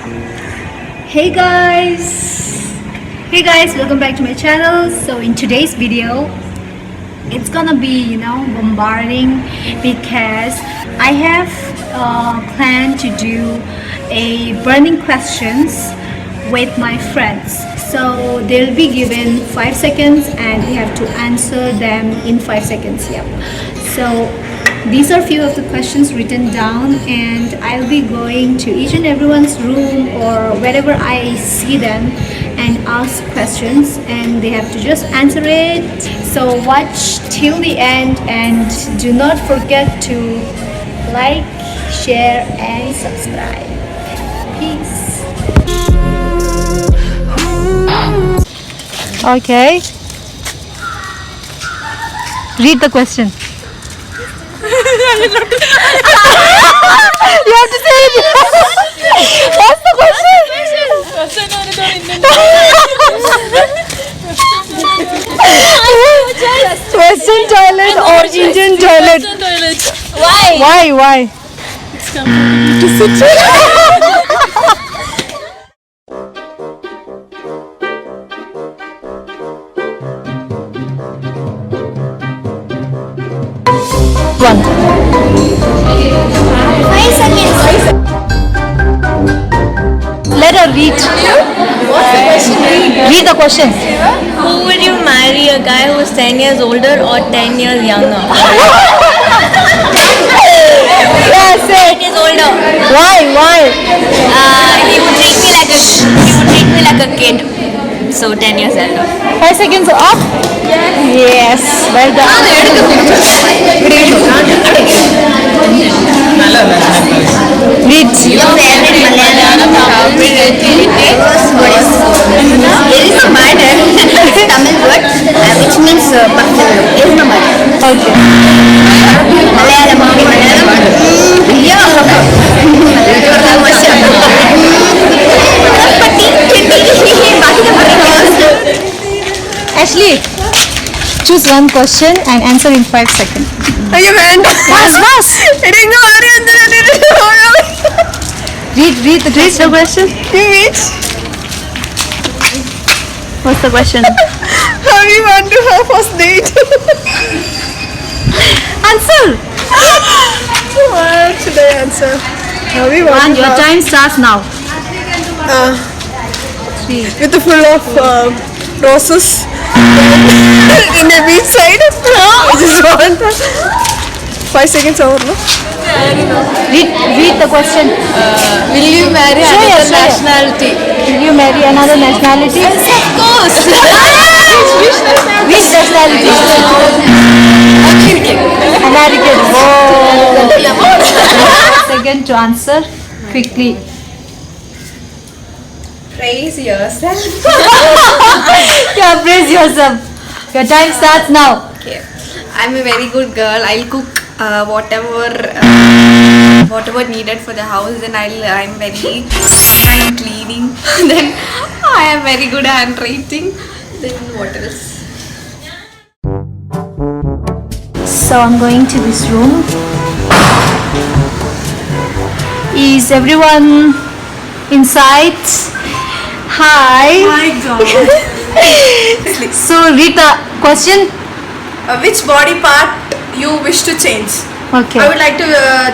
Hey guys! Hey guys, welcome back to my channel. So in today's video, it's gonna be bombarding because I have planned to do a burning questions with my friends. So they'll be given 5 seconds and we have to answer them in 5 seconds. Yep. So these are few of the questions written down and I'll be going to each and everyone's room or wherever I see them and ask questions and they have to just answer it. So watch till the end and do not forget to like, share and subscribe. Peace. Okay. Read the question. You have to say it. What's the question? Western toilet or Indian toilet? Why? It's coming to sit. One. 5 seconds. Let her read. Read the question. Who would you marry, a guy who is 10 years older or 10 years younger? Yeah, say. 10 years older. Why? He would treat me like a kid. So 10 years older. 5 seconds up. Yes. Well done. Read. Your favorite Malayalam activity was There is a word, Tamil word, which means buffalo. There is no word. Okay. Malayalam. Ashley, choose one question and answer in 5 seconds. Fast. Read the question. What's the question? How do you want to have first date? Answer. What should I answer? How do you want And to your have time starts now. with a full of roses in a beach side? I just want 5 seconds over, no? Read the question. Will you marry another nationality? Will you marry another nationality? Yes, of course. Which nationality? American. Oh. Second to answer quickly. Praise yourself. Yeah, praise yourself. Your time starts now. Okay. I'm a very good girl. I'll cook whatever needed for the house. Then I'm very fine cleaning. Then I am very good at handwriting. Then what else? So I'm going to this room. Is everyone inside? Hi. My God. So read the question. Which body part you wish to change? Okay. I would like to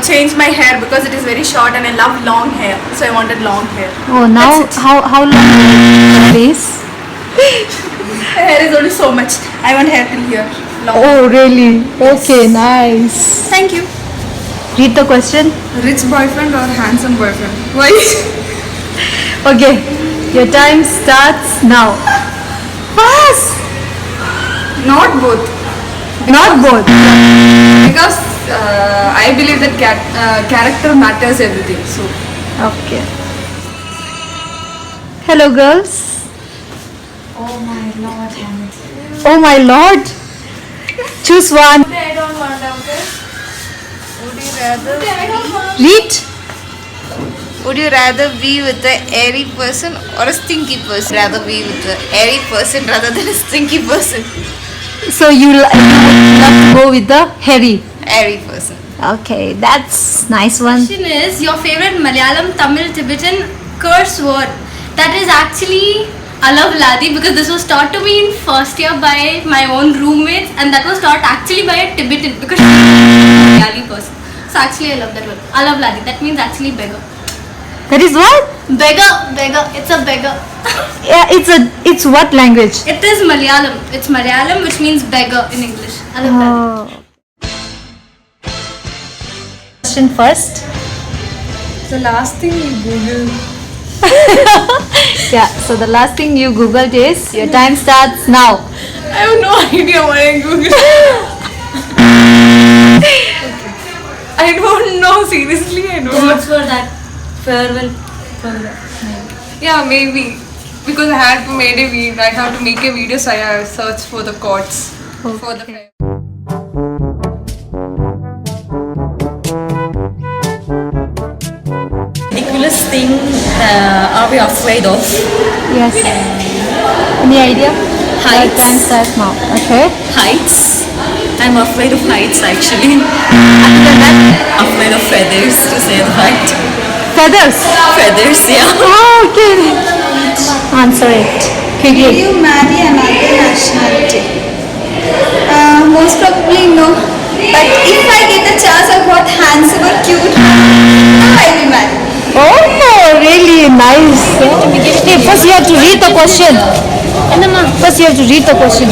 change my hair because it is very short and I love long hair. So I wanted long hair. Oh, now That's it. how long please? Hair is only so much. I want hair till here. Long. Oh, really? Okay, nice. Thank you. Read the question. Rich boyfriend or handsome boyfriend? Why? Okay, your time starts now. Fast. Not both. Not both. Because I believe that character matters everything. So Okay. Hello, girls. oh my lord, Oh my lord. Choose one. I don't want okay. Would you rather Read. Would you rather be with an airy person or a stinky person? Rather be with an airy person rather than a stinky person. So you would love to go with the hairy. Airy person. Okay, that's nice one. Question is your favorite Malayalam, Tamil, Tibetan curse word. That is actually Alavladi, because this was taught to me in first year by my own roommates, and that was taught actually by a Tibetan, because she is a Malayali person. So actually I love that word. Alavladi. That means actually beggar. That is what? Beggar. It's a beggar. Yeah, it's what language? It is Malayalam. It's Malayalam, which means beggar in English. Alavladi. Question first. The last thing you Google. Yeah, so the last thing you googled is, your time starts now. I have no idea what I Googled. I don't know, seriously, I don't know. What's for that? Farewell. Yeah, maybe. Because I had made a video, I have to make a video, so I searched for the chords. For the Ridiculous thing are we afraid of? Yes. Any idea? Heights. Your time starts now. Okay. Heights. I'm afraid of heights actually. Afraid of feathers, to say the fact. Feathers. Feathers, yeah. Oh, okay. Answer it quickly. You marry another nationality? Most probably no. But if I get the chance of what handsome or cute, I will marry. Oh, really nice. Hey, first you have to read the question. First you have to read the question.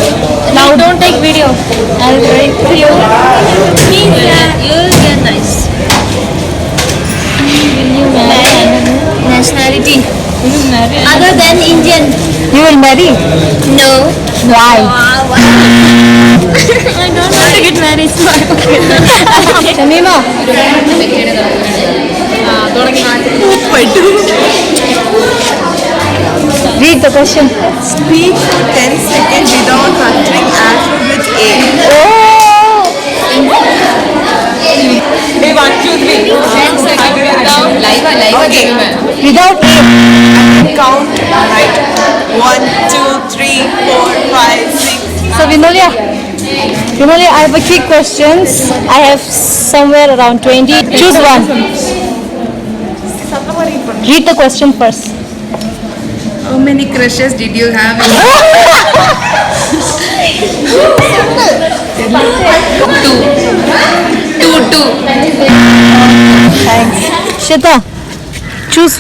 Now don't take video. I'll write for you. You'll get nice. Will you marry Nationality. Will you marry Other than Indian. You will marry? No. Why? I don't want to get married. Shamima. Read the question. Speak for 10 seconds without uttering alphabet A. Oh. Hey, 1, 2, 3. Without A. Count, right? 1, 2, 3, 4, 5, 6. So Vinolya, I have a quick questions. I have somewhere around 20. Choose one. Read the question first. How many crushes did you have? Two. Thanks. Shita, choose.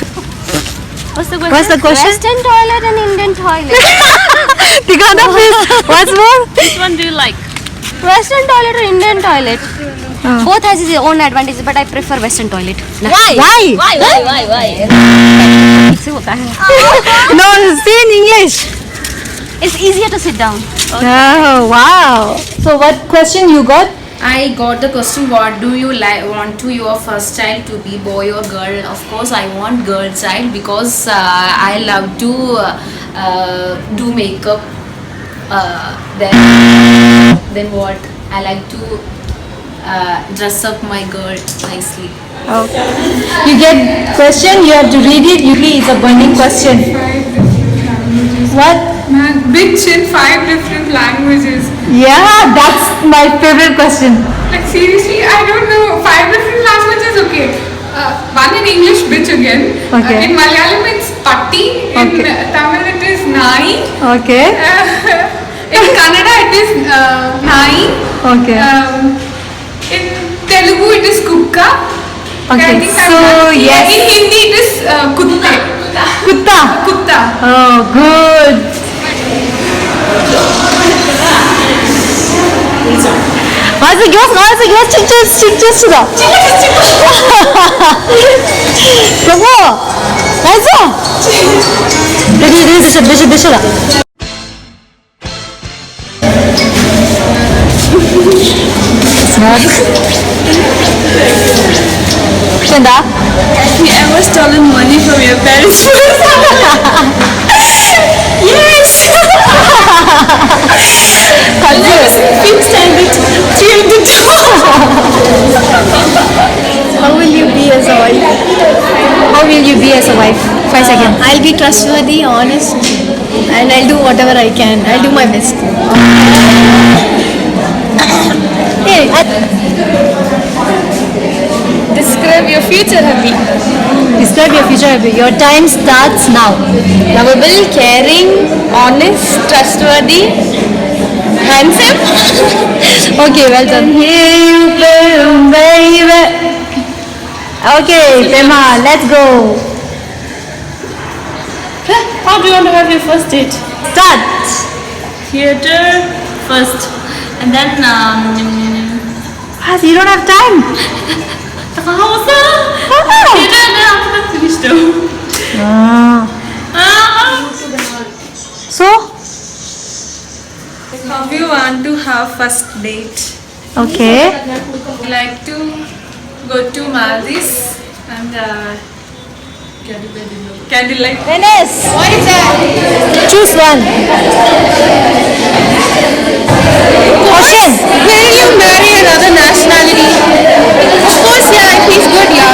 What's the question? What's the question? Western toilet and Indian toilet. Tigana, please. What's more? Which one do you like? Western toilet or Indian toilet? Both has its own advantages, but I prefer Western toilet. Why? Why? No, say in English. It's easier to sit down. Oh, wow. So what question you got? I got the question, what do you want to your first child to be, boy or girl? Of course I want girl child, because I love to do makeup. Then what? I like to dress up my girl nicely. Okay. You get question, you have to read it. Usually it's a burning question. What? Man, bitch in 5 different languages. Yeah, that's my favorite question. Like seriously, I don't know. 5 different languages, okay. One in English, bitch again. Okay. In Malayalam it's patti. In Tamil it is nai. Okay. In Kannada it is nai. Okay. In Telugu it is kukka. Okay, I think so, I'm lucky. yes. In Hindi it is kutte. Kutta. Kutta. Oh, good. What's the guess? Just da. Bravo. Nice. Ready. Shanda? Have you ever stolen money from your parents? Yes! Fifth standard, 302. How will you be as a wife? How will you be as a wife? 5 seconds. I'll be trustworthy, honest, and I'll do whatever I can. I'll do my best. Hey, Describe your future hubby. Describe your future hubby. Your time starts now. Lovable, caring, honest, trustworthy, handsome. Okay, well done. You film very well. Okay, Prema, let's go. How do you want to have your first date? Start. Theater first, and then You don't have time. the house. Theater, and then after that finish though. So, How do you want to have first date? okay. Like to go to Maldives and candlelight. Venice. What is that? Choose one. Question. Will you marry another nationality? Of course, yeah. If he's good, yeah.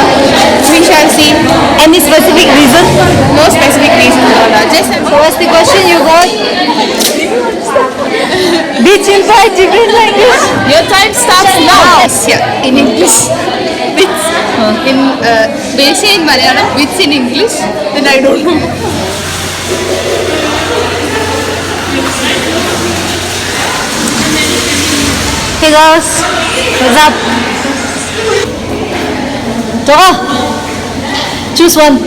We shall see. Any specific reason? No specific reason. Just So what's the question you got? Which implies different language? your time starts now. Yes, yeah. In English. With in basic in Malayalam, with in English, then I don't know. Hey girls, what's up? Toko, choose one.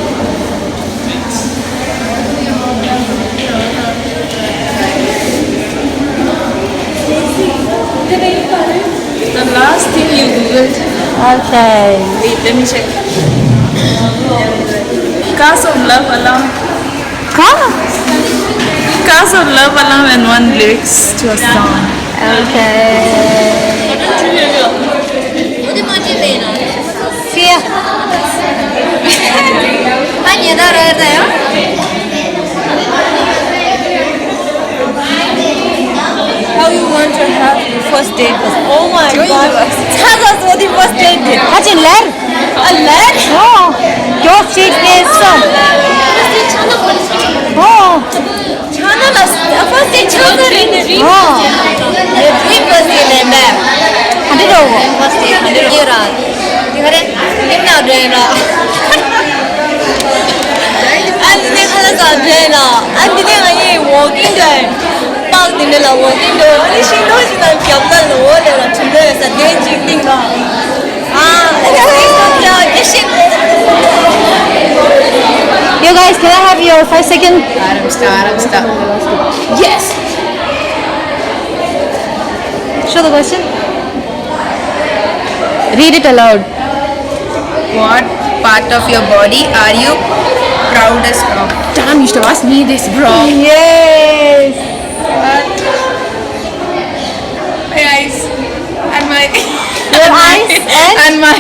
The last thing you googled. Okay. Wait, let me check. Cars of Love Alarm. Cars of Love Alarm and one lyrics to a song. Okay. See ya. How you want to have your first date? Oh my god. Tell us what the first date did. Hacin ler. A lad? Oh. Göz çekmesin. Oh. Chana first date chana rin. Oh. Dream first date le ma'am. Hadi do. First date hadi ra. Dikare imna dena. Andi khala sa dena. Andi ne ngai walking day. Pang din la walking do. Ani shin do shin na kyam da lo le la chinde sa date jing da. You guys, can I have your 5 second? I'm stuck. Yes. Show the question. Read it aloud. What part of your body are you proudest of? Damn, you should have asked me this, bro. Yes. My eyes and my Your eyes and and my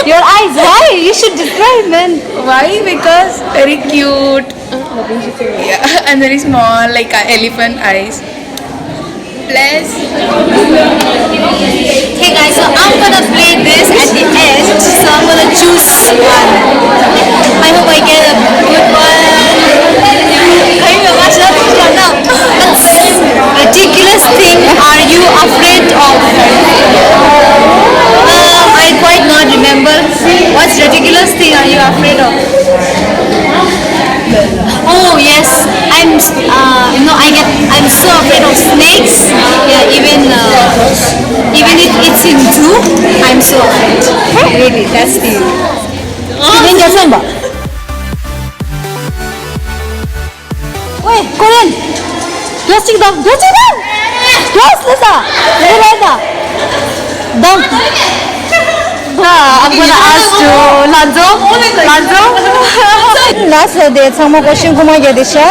your eyes. Why? You should describe, man. why? Because very cute. Yeah, and very small, like elephant eyes. Plus, Hey guys, so I'm gonna play this at the end. So I'm gonna choose one. I hope I get a good one. What ridiculous thing are you afraid of? I quite not remember. What ridiculous thing are you afraid of? Oh yes, I'm so afraid of snakes. Yeah, even if it's in zoo, I'm so afraid. Really, that's the. Ninja Samba. Wait, Korean. Plastic down. Don't you down? Yes, Lisa. Lisa. Down. I'm gonna ask to Lanzo. Last day, some question kuma gedişe.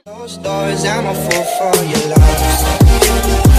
Those doors, I'm a fool for your love.